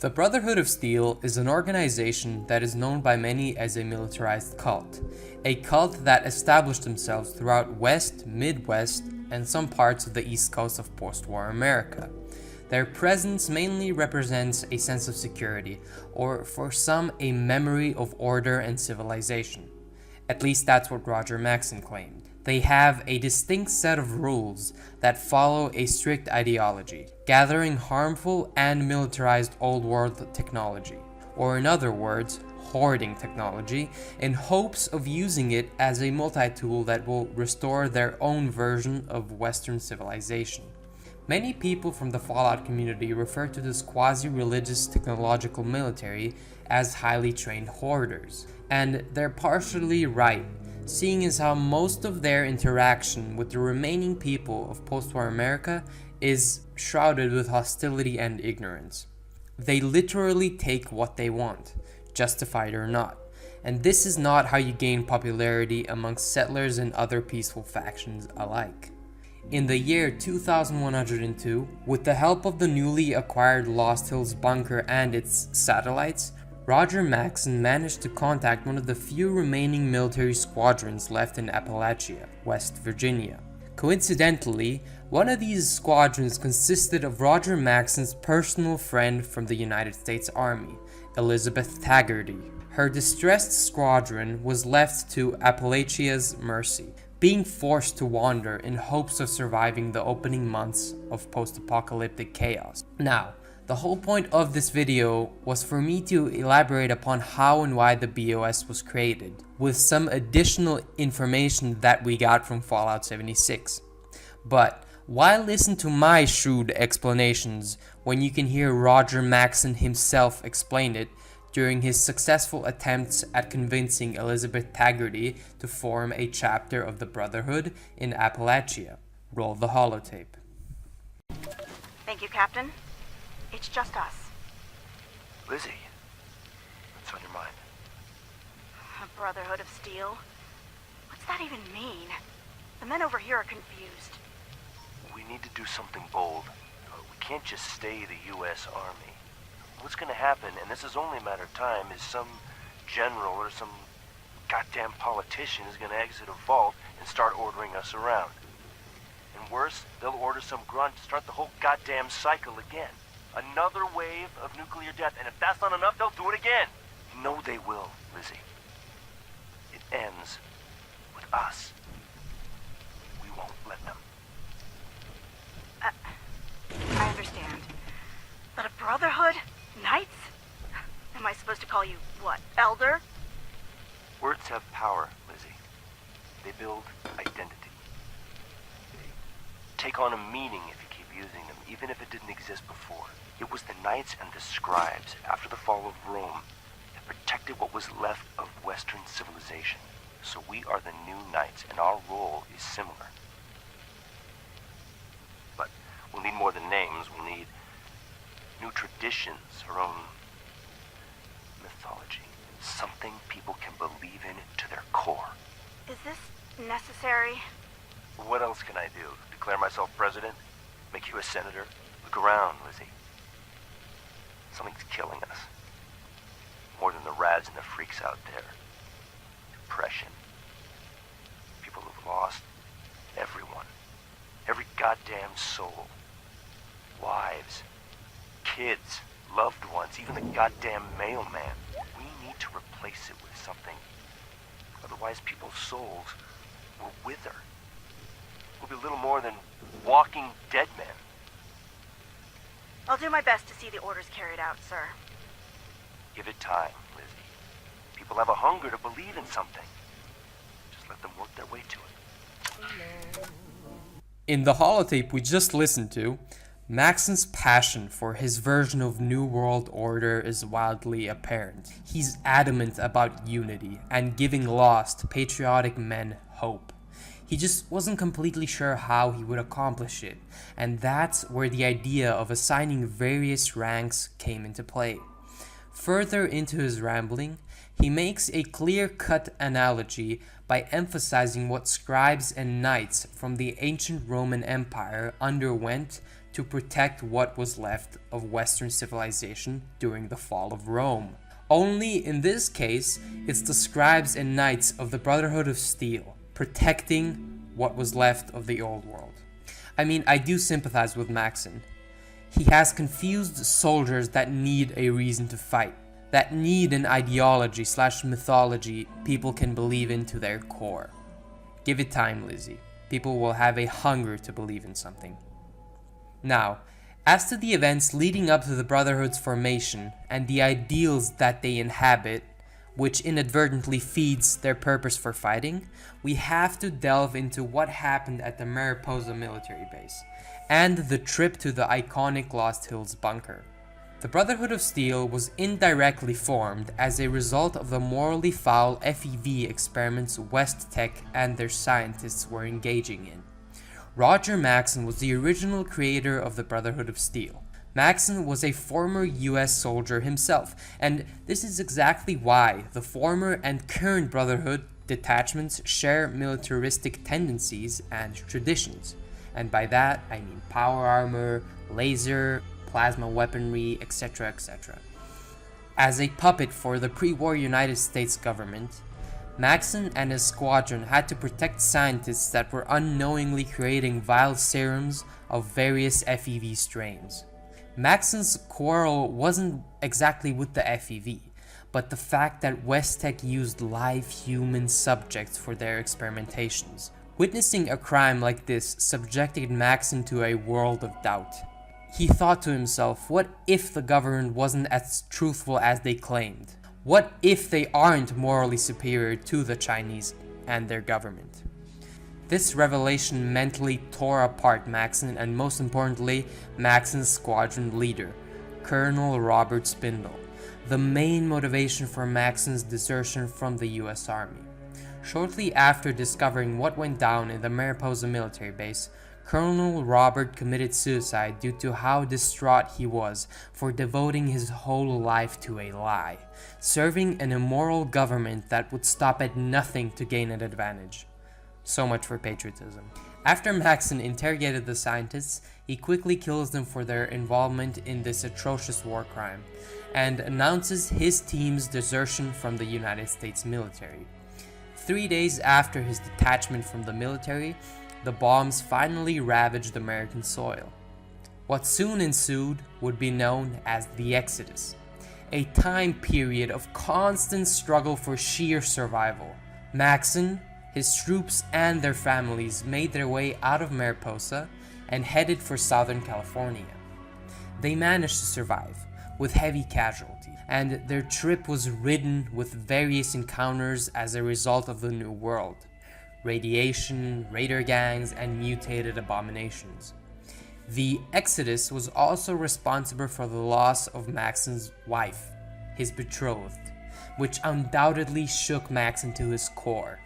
The Brotherhood of Steel is an organization that is known by many as a militarized cult. A cult that established themselves throughout West, Midwest, and some parts of the East Coast of post-war America. Their presence mainly represents a sense of security, or for some, a memory of order and civilization. At least that's what Roger Maxson claimed. They have a distinct set of rules that follow a strict ideology, gathering harmful and militarized old world technology, or in other words, hoarding technology, in hopes of using it as a multi-tool that will restore their own version of Western civilization. Many people from the Fallout community refer to this quasi-religious technological military as highly trained hoarders, and they're partially right, seeing as how most of their interaction with the remaining people of post-war America is shrouded with hostility and ignorance. They literally take what they want, justified or not, and this is not how you gain popularity amongst settlers and other peaceful factions alike. In the year 2102, with the help of the newly acquired Lost Hills bunker and its satellites, Roger Maxson managed to contact one of the few remaining military squadrons left in Appalachia, West Virginia. Coincidentally, one of these squadrons consisted of Roger Maxson's personal friend from the United States Army, Elizabeth Taggarty. Her distressed squadron was left to Appalachia's mercy, being forced to wander in hopes of surviving the opening months of post-apocalyptic chaos. Now, the whole point of this video was for me to elaborate upon how and why the BOS was created, with some additional information that we got from Fallout 76. But why listen to my shrewd explanations when you can hear Roger Maxson himself explain it during his successful attempts at convincing Elizabeth Taggarty to form a chapter of the Brotherhood in Appalachia? Roll the holotape. Thank you, Captain. It's just us. Lizzie, what's on your mind? A Brotherhood of Steel? What's that even mean? The men over here are confused. We need to do something bold. We can't just stay the U.S. Army. What's gonna happen, and this is only a matter of time, is some general or some goddamn politician is gonna exit a vault and start ordering us around. And worse, they'll order some grunt to start the whole goddamn cycle again. Another wave of nuclear death, and if that's not enough, they'll do it again. You know they will, Lizzie. It ends with us. We won't let them. I understand. But a Brotherhood? Knights? Am I supposed to call you, what, Elder? Words have power, Lizzie. They build identity. They take on a meaning if you keep using them, even if it didn't exist before. It was the knights and the scribes, after the fall of Rome, that protected what was left of Western civilization. So we are the new knights, and our role is similar. But we'll need more than names. We'll need new traditions, our own mythology. Something people can believe in to their core. Is this necessary? What else can I do? Declare myself president? Make you a senator? Look around, Lizzie. Something's killing us. More than the rads and the freaks out there. Depression. People who've lost everyone. Every goddamn soul. Wives. Kids. Loved ones. Even the goddamn mailman. We need to replace it with something. Otherwise people's souls will wither. We'll be little more than walking dead men. I'll do my best to see the orders carried out, sir. Give it time, Lizzie. People have a hunger to believe in something. Just let them work their way to it. In the holotape we just listened to, Maxson's passion for his version of New World Order is wildly apparent. He's adamant about unity and giving lost, patriotic men hope. He just wasn't completely sure how he would accomplish it, and that's where the idea of assigning various ranks came into play. Further into his rambling, he makes a clear-cut analogy by emphasizing what scribes and knights from the ancient Roman Empire underwent to protect what was left of Western civilization during the fall of Rome. Only in this case, it's the scribes and knights of the Brotherhood of Steel, protecting what was left of the old world. I mean, I do sympathize with Maxson. He has confused soldiers that need a reason to fight, that need an ideology/mythology people can believe in to their core. Give it time, Lizzie. People will have a hunger to believe in something. Now, as to the events leading up to the Brotherhood's formation and the ideals that they inhabit, which inadvertently feeds their purpose for fighting, we have to delve into what happened at the Mariposa military base, and the trip to the iconic Lost Hills bunker. The Brotherhood of Steel was indirectly formed as a result of the morally foul FEV experiments West Tech and their scientists were engaging in. Roger Maxson was the original creator of the Brotherhood of Steel. Maxson was a former US soldier himself, and this is exactly why the former and current Brotherhood detachments share militaristic tendencies and traditions. And by that, I mean power armor, laser, plasma weaponry, etc., etc. As a puppet for the pre-war United States government, Maxson and his squadron had to protect scientists that were unknowingly creating vile serums of various FEV strains. Maxson's quarrel wasn't exactly with the FEV, but the fact that West Tech used live human subjects for their experimentations. Witnessing a crime like this subjected Maxson to a world of doubt. He thought to himself, what if the government wasn't as truthful as they claimed? What if they aren't morally superior to the Chinese and their government? This revelation mentally tore apart Maxson and, most importantly, Maxson's squadron leader, Colonel Robert Spindle, the main motivation for Maxson's desertion from the US Army. Shortly after discovering what went down in the Mariposa military base, Colonel Robert committed suicide due to how distraught he was for devoting his whole life to a lie, serving an immoral government that would stop at nothing to gain an advantage. So much for patriotism. After Maxson interrogated the scientists, he quickly kills them for their involvement in this atrocious war crime, and announces his team's desertion from the United States military. 3 days after his detachment from the military, the bombs finally ravaged American soil. What soon ensued would be known as the Exodus, a time period of constant struggle for sheer survival. Maxson, his troops, and their families made their way out of Mariposa and headed for Southern California. They managed to survive, with heavy casualties, and their trip was ridden with various encounters as a result of the New World. Radiation, raider gangs, and mutated abominations. The Exodus was also responsible for the loss of Maxson's wife, his betrothed, which undoubtedly shook Maxson to his core.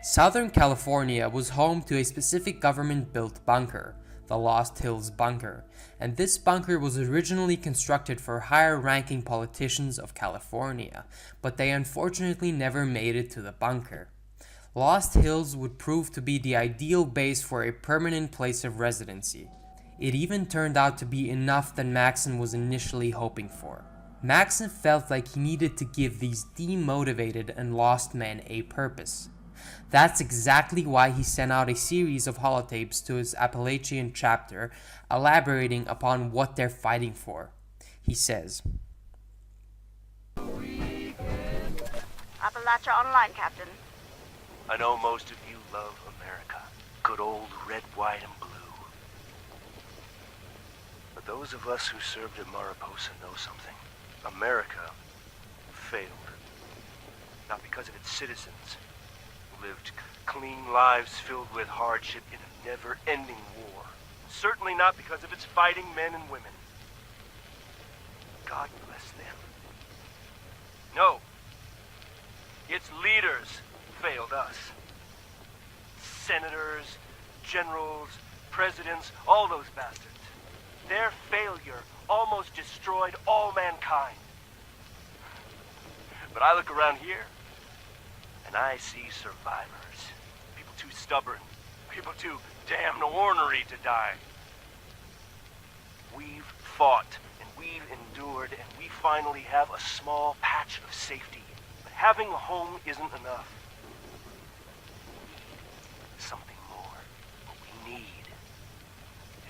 Southern California was home to a specific government-built bunker, the Lost Hills Bunker, and this bunker was originally constructed for higher-ranking politicians of California, but they unfortunately never made it to the bunker. Lost Hills would prove to be the ideal base for a permanent place of residency. It even turned out to be enough than Maxson was initially hoping for. Maxson felt like he needed to give these demotivated and lost men a purpose. That's exactly why he sent out a series of holotapes to his Appalachian chapter, elaborating upon what they're fighting for. He says, Appalachia Online, Captain. I know most of you love America. Good old red, white, and blue. But those of us who served at Mariposa know something. America failed. Not because of its citizens, who lived clean lives filled with hardship in a never-ending war. Certainly not because of its fighting men and women. God bless them. No. Its leaders failed us. Senators, generals, presidents, all those bastards. Their failure almost destroyed all mankind. But I look around here, and I see survivors. People too stubborn, people too damn ornery to die. We've fought, and we've endured, and we finally have a small patch of safety. But having a home isn't enough. Something more. What we need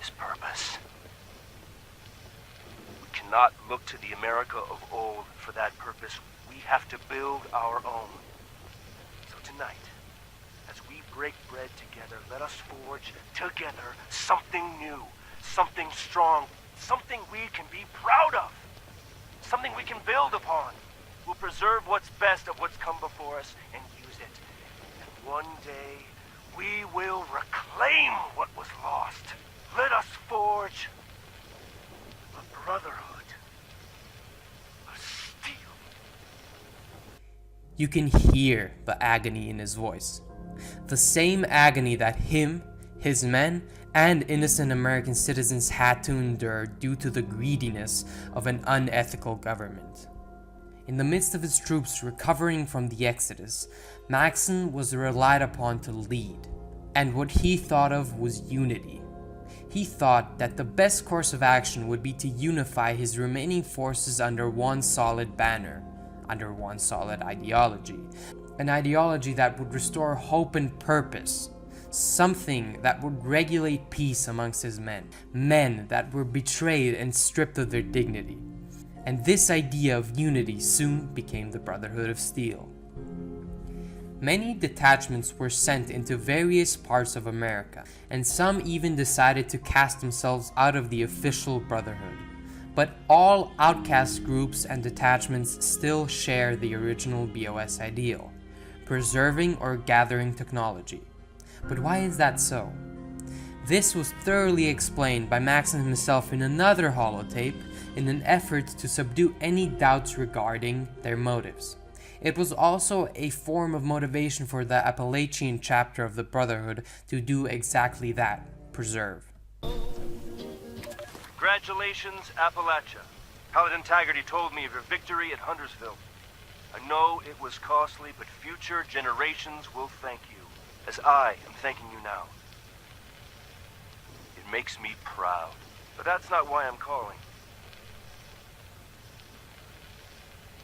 is purpose. We cannot look to the America of old for that purpose. We have to build our own. So tonight, as we break bread together, let us forge together something new, something strong, something we can be proud of, something we can build upon. We'll preserve what's best of what's come before us and use it. And one day, we will reclaim what was lost. Let us forge a brotherhood of steel. You can hear the agony in his voice. The same agony that him, his men, and innocent American citizens had to endure due to the greediness of an unethical government. In the midst of his troops recovering from the Exodus, Maxson was relied upon to lead, and what he thought of was unity. He thought that the best course of action would be to unify his remaining forces under one solid banner, under one solid ideology, an ideology that would restore hope and purpose, something that would regulate peace amongst his men that were betrayed and stripped of their dignity. And this idea of unity soon became the Brotherhood of Steel. Many detachments were sent into various parts of America, and some even decided to cast themselves out of the official Brotherhood. But all outcast groups and detachments still share the original BOS ideal, preserving or gathering technology. But why is that so? This was thoroughly explained by Maxson himself in another holotape in an effort to subdue any doubts regarding their motives. It was also a form of motivation for the Appalachian chapter of the Brotherhood to do exactly that, preserve. Congratulations, Appalachia. Paladin Taggarty told me of your victory at Huntersville. I know it was costly, but future generations will thank you, as I am thanking you now. It makes me proud, but that's not why I'm calling.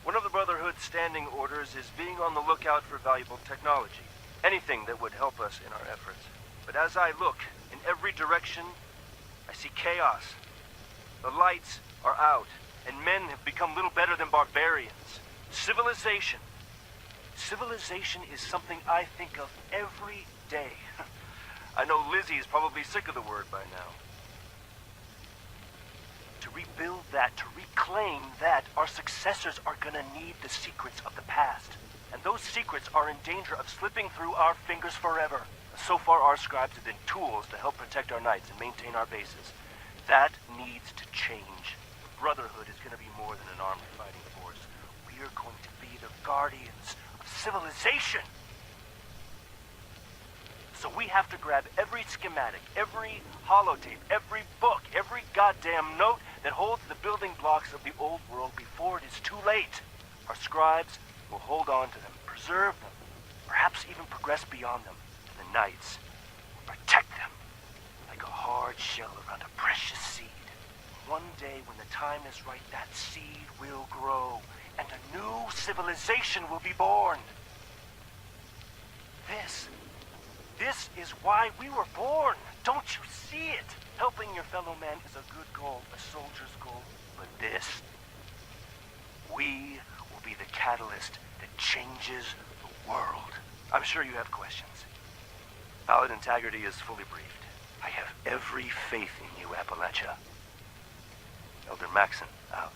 One of the Brotherhood's standing orders is being on the lookout for valuable technology, anything that would help us in our efforts. But as I look in every direction, I see chaos. The lights are out, and men have become little better than barbarians. Civilization. Civilization is something I think of every day. I know Lizzie is probably sick of the word by now. To rebuild that, to reclaim that, our successors are gonna need the secrets of the past. And those secrets are in danger of slipping through our fingers forever. So far, our scribes have been tools to help protect our knights and maintain our bases. That needs to change. The Brotherhood is gonna be more than an armed fighting force. We are going to be the guardians of civilization. So we have to grab every schematic, every holotape, every book, every goddamn note that holds the building blocks of the old world before it is too late. Our scribes will hold on to them, preserve them, perhaps even progress beyond them. And the knights will protect them like a hard shell around a precious seed. One day when the time is right, that seed will grow, and a new civilization will be born. This is why we were born. Don't you see it? Helping your fellow man is a good goal, a soldier's goal. But this, we will be the catalyst that changes the world. I'm sure you have questions. Paladin Taggarty is fully briefed. I have every faith in you, Appalachia. Elder Maxson, out.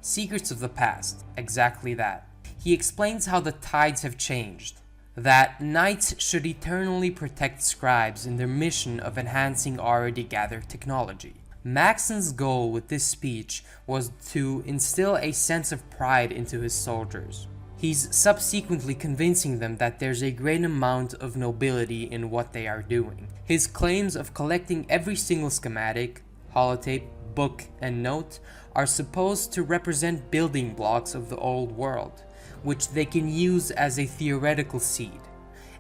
Secrets of the Past, exactly that. He explains how the tides have changed, that knights should eternally protect scribes in their mission of enhancing already gathered technology. Maxson's goal with this speech was to instill a sense of pride into his soldiers. He's subsequently convincing them that there's a great amount of nobility in what they are doing. His claims of collecting every single schematic, holotape, book, and note are supposed to represent building blocks of the old world, which they can use as a theoretical seed,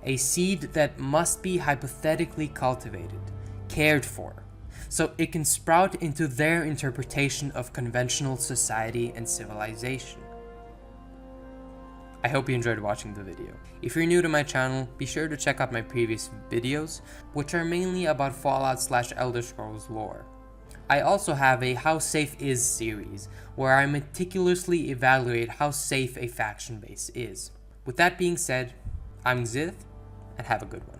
a seed that must be hypothetically cultivated, cared for, so it can sprout into their interpretation of conventional society and civilization. I hope you enjoyed watching the video. If you're new to my channel, be sure to check out my previous videos, which are mainly about Fallout/Elder Scrolls lore. I also have a How Safe Is series, where I meticulously evaluate how safe a faction base is. With that being said, I'm Xith, and have a good one.